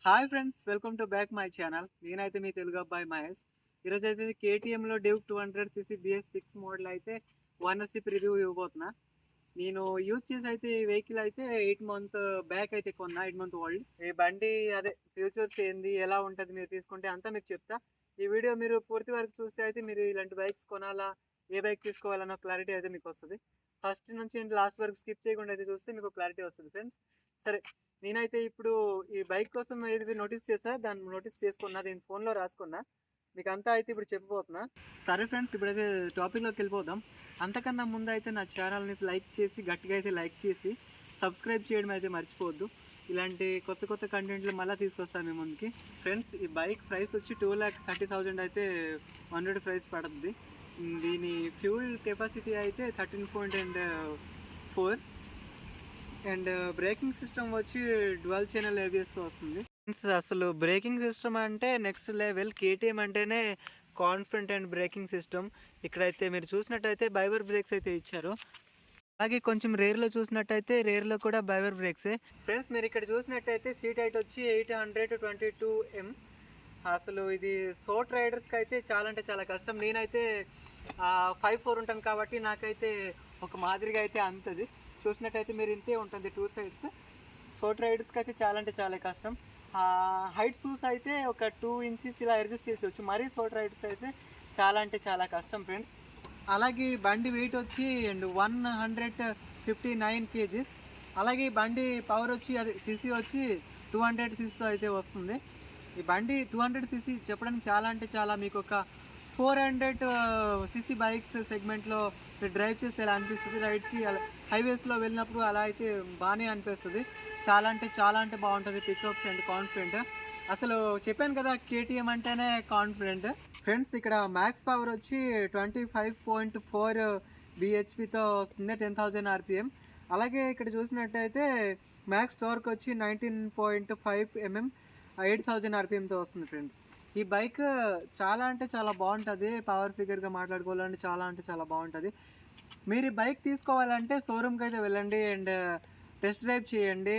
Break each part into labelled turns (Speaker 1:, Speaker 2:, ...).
Speaker 1: Hi friends, welcome to back my channel. నేనైతే మీ తెలుగు అబ్బాయి మహేష్. ఈరోజు అయితే కేటీఎంలో డ్యూక్ 200cc BS6 మోడల్ అయితే ఓనర్షిప్ రివ్యూ ఇవ్వబోతున్నా. నేను యూజ్ చేసి అయితే ఈ వెహికల్ అయితే 8 మంత్ బ్యాక్ అయితే కొన్నా, 8 మంత్ ఓల్డ్. ఈ బండి అదే ఫ్యూచర్స్ ఏంది, ఎలా ఉంటుంది మీరు తీసుకుంటే అంతా మీకు చెప్తా. ఈ వీడియో మీరు పూర్తి వరకు చూస్తే అయితే మీరు ఇలాంటి బైక్స్ కొనాలా, ఏ బైక్ తీసుకోవాలన్న క్లారిటీ అయితే మీకు వస్తుంది. ఫస్ట్ నుంచి లాస్ట్ వరకు స్కిప్ చేయకుండా అయితే చూస్తే మీకు క్లారిటీ వస్తుంది ఫ్రెండ్స్. సరే, నేనైతే ఇప్పుడు ఈ బైక్ కోసం ఏది నోటీస్ చేసా, దాన్ని నోటీస్ చేసుకున్నా, దీని ఫోన్లో రాసుకున్నా, మీకు అంతా అయితే ఇప్పుడు చెప్పబోతున్నా. సరే ఫ్రెండ్స్, ఇప్పుడైతే టాపిక్లోకి వెళ్ళిపోదాం. అంతకన్నా ముందు అయితే నా ఛానల్ని లైక్ చేసి, గట్టిగా అయితే లైక్ చేసి సబ్స్క్రైబ్ చేయడం అయితే మర్చిపోవద్దు. ఇలాంటి కొత్త కొత్త కంటెంట్లు మళ్ళీ తీసుకొస్తాను మీ ముందుకి. ఫ్రెండ్స్, ఈ బైక్ ప్రైస్ వచ్చి 2,30,000 అయితే 100 ప్రైస్ పడుతుంది. దీని ఫ్యూల్ కెపాసిటీ అయితే 13.4 అండ్ బ్రేకింగ్ సిస్టమ్ వచ్చి డ్యువల్ ఛానల్ ఏబిఎస్తో వస్తుంది. అసలు బ్రేకింగ్ సిస్టమ్ అంటే నెక్స్ట్ లెవెల్. కేటీఎం అంటేనే కాన్ఫిడెంట్ అండ్ బ్రేకింగ్ సిస్టమ్. ఇక్కడైతే మీరు చూసినట్టయితే బైబర్ బ్రేక్స్ అయితే ఇచ్చారు. అలాగే కొంచెం రేర్లో చూసినట్టయితే రేర్లో కూడా బైబర్ బ్రేక్సే. ఫ్రెండ్స్, మీరు ఇక్కడ చూసినట్టయితే సీట్ హైట్ వచ్చి 822 mm. అసలు ఇది షార్ట్ రైడర్స్కి అయితే చాలా అంటే చాలా కష్టం. నేనైతే 5'4" ఉంటాను కాబట్టి నాకైతే ఒక మాదిరిగా అయితే అంతది. చూసినట్టయితే మీరు ఇంతే ఉంటుంది 2 సైడ్స్. షార్ట్ రైడర్స్కి అయితే చాలా అంటే చాలా కష్టం. హైట్ షూస్ అయితే ఒక 2 inches ఇలా అడ్జస్ట్ చేసేవచ్చు. మరీ షార్ట్ రైడర్స్ అయితే చాలా అంటే చాలా కష్టం ఫ్రెండ్స్. అలాగే బండి వెయిట్ వచ్చి 159 kgs. అలాగే బండి పవర్ వచ్చి అది సిసి వచ్చి 200cc అయితే వస్తుంది. ఈ బండి 200cc చెప్పడానికి చాలా అంటే చాలా, మీకు ఒక 400cc బైక్స్ సెగ్మెంట్లో మీరు డ్రైవ్ చేస్తే ఎలా అనిపిస్తుంది, రైడ్కి హైవేస్లో వెళ్ళినప్పుడు అలా అయితే బాగానే అనిపిస్తుంది. చాలా అంటే బాగుంటుంది పికప్స్ అండ్ కాన్ఫిడెంట్. అసలు చెప్పాను కదా, కేటీఎం అంటేనే కాన్ఫిడెంట్. ఫ్రెండ్స్, ఇక్కడ మ్యాక్స్ పవర్ వచ్చి 25.4 bhpతో వస్తుంది, 10,000 RPM. అలాగే ఇక్కడ చూసినట్టయితే మ్యాక్స్ టార్క్ వచ్చి 19.5 mm, 8,000 RPMతో వస్తుంది ఫ్రెండ్స్. ఈ బైక్ చాలా అంటే చాలా బాగుంటుంది. పవర్ ఫిగర్గా మాట్లాడుకోవాలంటే చాలా అంటే చాలా బాగుంటుంది. మీరు ఈ బైక్ తీసుకోవాలంటే షోరూమ్కి అయితే వెళ్ళండి అండ్ టెస్ట్ డ్రైవ్ చేయండి.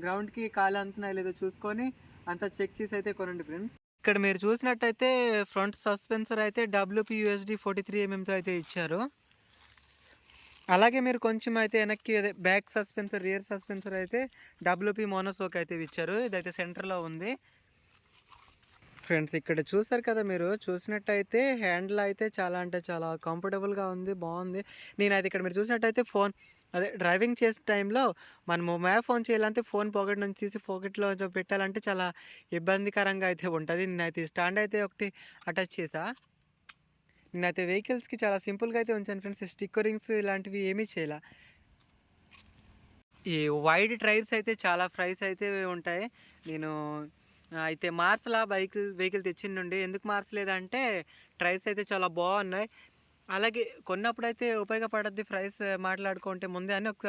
Speaker 1: గ్రౌండ్కి కాలు అంతున్నాయో లేదో చూసుకొని అంతా చెక్ చేసి అయితే కొనండి ఫ్రెండ్స్. ఇక్కడ మీరు చూసినట్టయితే ఫ్రంట్ సస్పెన్సర్ అయితే WP-USD 43 mmతో అయితే ఇచ్చారు. అలాగే మీరు కొంచెం అయితే వెనక్కి అదే బ్యాక్ సస్పెన్సర్, రియర్ సస్పెన్సర్ అయితే WP మోనోసోక్ అయితే ఇచ్చారు. ఇదైతే సెంటర్లో ఉంది ఫ్రెండ్స్. ఇక్కడ చూసారు కదా, మీరు చూసినట్టయితే హ్యాండిల్ అయితే చాలా అంటే చాలా కంఫర్టబుల్గా ఉంది, బాగుంది. నేనైతే ఇక్కడ మీరు చూసినట్టయితే ఫోన్ అదే డ్రైవింగ్ చేసే టైంలో మనము మ్యాప్ ఫోన్ చేయాలంటే ఫోన్ పాకెట్ నుంచి తీసి పాకెట్లో పెట్టాలంటే చాలా ఇబ్బందికరంగా అయితే ఉంటుంది. నేనైతే స్టాండ్ అయితే ఒకటి అటాచ్ చేసా. నేనైతే వెహికల్స్కి చాలా సింపుల్గా అయితే ఉంచాను ఫ్రెండ్స్. స్టిక్కరింగ్స్ ఇలాంటివి ఏమీ చేయాల. ఈ వైడ్ టైర్స్ అయితే చాలా ప్రైస్ అయితే ఉంటాయి. నేను అయితే మార్చలా వెహికల్ తెచ్చిన నుండి. ఎందుకు మార్చలేదంటే టైర్స్ అయితే చాలా బాగున్నాయి. అలాగే కొన్నప్పుడు అయితే ఉపయోగపడద్ది ప్రైస్ మాట్లాడుకుంటే ముందే అని ఒక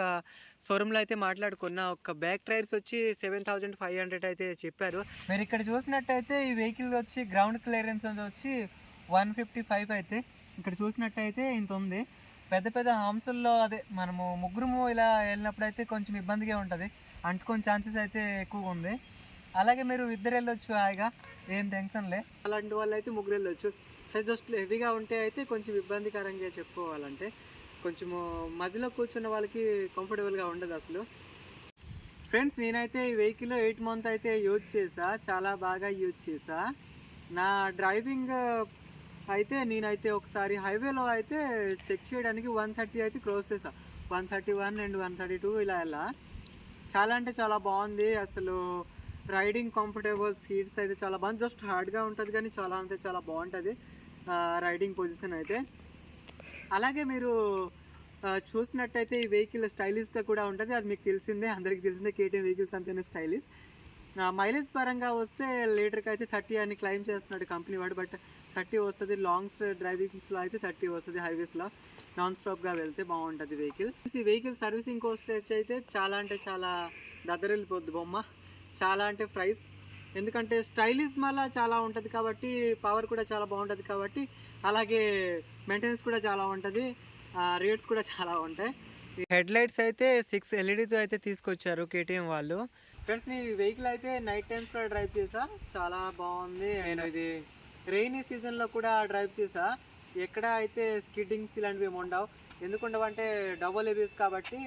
Speaker 1: షోరూంలో అయితే మాట్లాడుకున్న. ఒక బ్యాక్ టైర్స్ వచ్చి 7,500 అయితే చెప్పారు. మీరు ఇక్కడ చూసినట్టయితే ఈ వెహికల్ వచ్చి గ్రౌండ్ క్లియరెన్స్ వచ్చి 155 అయితే ఇక్కడ చూసినట్టయితే ఇంత ఉంది. పెద్ద పెద్ద హామ్స్ల్లో అదే మనము ముగ్గురు ఇలా వెళ్ళినప్పుడు అయితే కొంచెం ఇబ్బందిగా ఉంటుంది, అంటుకొని ఛాన్సెస్ అయితే ఎక్కువగా ఉంది. అలాగే మీరు ఇద్దరు వెళ్ళొచ్చు హాయిగా, ఏం టెన్షన్లే. అలాంటి వాళ్ళు అయితే ముగ్గురు వెళ్ళొచ్చు. జస్ట్ హెవీగా ఉంటే అయితే కొంచెం ఇబ్బందికరంగా చెప్పుకోవాలంటే, కొంచెము మధ్యలో కూర్చున్న వాళ్ళకి కంఫర్టబుల్గా ఉండదు అసలు. ఫ్రెండ్స్, నేనైతే ఈ వెహికల్ 8 months అయితే యూజ్ చేసా, చాలా బాగా యూజ్ చేసా. నా డ్రైవింగ్ అయితే నేనైతే ఒకసారి హైవేలో అయితే చెక్ చేయడానికి 130 అయితే క్రాస్ చేసా. 131 అండ్ 132 ఇలా చాలా అంటే చాలా బాగుంది. అసలు రైడింగ్ కంఫర్టబుల్, సీట్స్ అయితే చాలా బాగుంది. జస్ట్ హార్డ్గా ఉంటుంది కానీ చాలా అంటే చాలా బాగుంటుంది రైడింగ్ పొజిషన్ అయితే. అలాగే మీరు చూసినట్టయితే ఈ వెహికల్ స్టైలిష్గా కూడా ఉంటుంది. అది మీకు తెలిసిందే, అందరికీ తెలిసిందే, కేటీఎం వెహికల్స్ అంతేనే స్టైలిష్. మైలేజ్ పరంగా వస్తే లీటర్కి అయితే 30 అని క్లెయిమ్ చేస్తున్నాడు కంపెనీ వాడు. బట్ 30 వస్తుంది. లాంగ్ డ్రైవింగ్స్లో అయితే 30 వస్తుంది. హైవేస్లో నాన్ స్టాప్గా వెళ్తే బాగుంటుంది వెహికల్. ఈ వెహికల్ సర్వీసింగ్ కాస్ట్ అయితే చాలా అంటే చాలా దగ్గరెళ్ళిపోద్ది బొమ్మ. చాలా అంటే ప్రైస్, ఎందుకంటే స్టైలిష్ మళ్ళీ చాలా ఉంటుంది కాబట్టి, పవర్ కూడా చాలా బాగుంటుంది కాబట్టి, అలాగే మెయింటెనెన్స్ కూడా చాలా ఉంటుంది, రేట్స్ కూడా చాలా ఉంటాయి. హెడ్ లైట్స్ అయితే 6 LEDతో అయితే తీసుకొచ్చారు కేటీఎం వాళ్ళు. ఫ్రెండ్స్ ఈ వెహికల్ అయితే నైట్ టైమ్స్ కూడా డ్రైవ్ చేసా, చాలా బాగుంది. నేను ఇది రెయినీ సీజన్లో కూడా డ్రైవ్ చేసా. ఎక్కడ అయితే స్కిడ్డింగ్స్ ఇలాంటివి ఏమి ఉండవు. ఎందుకుండవంటే డబుల్ ఏబిఎస్ కాబట్టి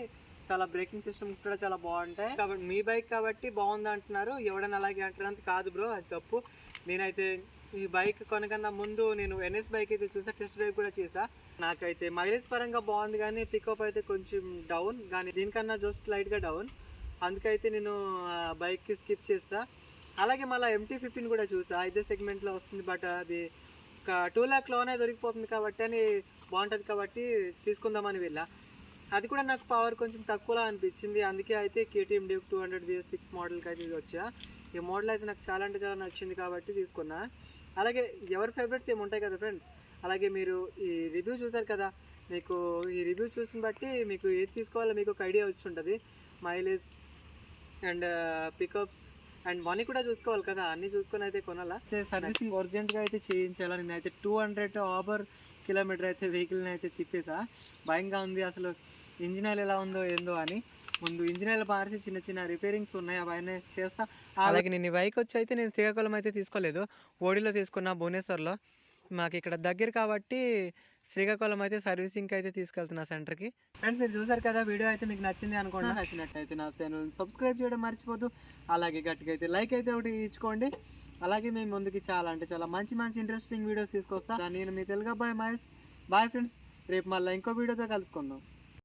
Speaker 1: చాలా బ్రేకింగ్ సిస్టమ్స్ కూడా చాలా బాగుంటాయి. కాబట్టి మీ బైక్ కాబట్టి బాగుంది అంటున్నారు, ఎవడైనా అలాగే అంటున్నంత కాదు బ్రో, అది తప్పు. నేనైతే ఈ బైక్ కొనకన్నా ముందు నేను ఎన్ఎస్ బైక్ అయితే చూసా, టెస్ట్ డ్రైవ్ కూడా చేసా. నాకైతే మైలేజ్ పరంగా బాగుంది కానీ పికప్ అయితే కొంచెం డౌన్, కానీ దీనికన్నా జస్ట్ లైట్గా డౌన్. అందుకైతే నేను బైక్కి స్కిప్ చేస్తా. అలాగే మళ్ళీ MT-15 కూడా చూసా, ఇదే సెగ్మెంట్లో వస్తుంది. బట్ అది ఒక 2 lakh దొరికిపోతుంది కాబట్టి అని బాగుంటుంది కాబట్టి తీసుకుందామని వెళ్ళా. అది కూడా నాకు పవర్ కొంచెం తక్కువలా అనిపించింది. అందుకే అయితే KTM Duke 200 VS6 మోడల్కి అయితే వచ్చా. ఈ మోడల్ అయితే నాకు చాలా అంటే చాలా నచ్చింది కాబట్టి తీసుకున్నా. అలాగే ఎవరి ఫేవరెట్స్ ఏమి ఉంటాయి కదా ఫ్రెండ్స్. అలాగే మీరు ఈ రివ్యూ చూసారు కదా, మీకు ఈ రివ్యూ చూసిన బట్టి మీకు ఏది తీసుకోవాలో మీకు ఒక ఐడియా వచ్చి ఉంటుంది. Mileage and pickups and money కూడా చూసుకోవాలి కదా, అన్నీ చూసుకొని అయితే కొనాలా. సర్వీసింగ్ అర్జెంట్గా అయితే చేయించాలా. నేనైతే 200 ఆబర్ కిలోమీటర్ అయితే వెహికల్ని అయితే తిప్పేసా. భయంగా ఉంది అసలు ఇంజిన్ ఆయిల్ ఎలా ఉందో ఏందో అని. ముందు ఇంజిన్ ఆయిల్ మార్చి చిన్న చిన్న రిపేరింగ్స్ ఉన్నాయి, అవన్నీ చేస్తా. అలాగే నేను ఈ బైక్ వచ్చి అయితే నేను శ్రీకాకుళం అయితే తీసుకోలేదు, ఓడిలో తీసుకున్నా, భువనేశ్వర్లో. మాకు ఇక్కడ దగ్గర కాబట్టి శ్రీకాకుళం అయితే సర్వీసింగ్కి అయితే తీసుకెళ్తున్నా సెంటర్కి. ఫ్రెండ్స్ మీరు చూసారు కదా, వీడియో అయితే మీకు నచ్చింది అనుకోండి. నచ్చినట్టయితే నా ఛానల్ సబ్స్క్రైబ్ చేయడం మర్చిపోద్దు. అలాగే గట్టిగా అయితే లైక్ అయితే ఒకటి ఇచ్చుకోండి. అలాగే మేము ముందుకి చాలా అంటే చాలా మంచి మంచి ఇంట్రెస్టింగ్ వీడియోస్ తీసుకొస్తా. నేను మీ తెలుగు అబ్బాయి మహేష్. బాయ్ ఫ్రెండ్స్, రేపు మళ్ళీ ఇంకో వీడియోతో కలుసుకుందాం.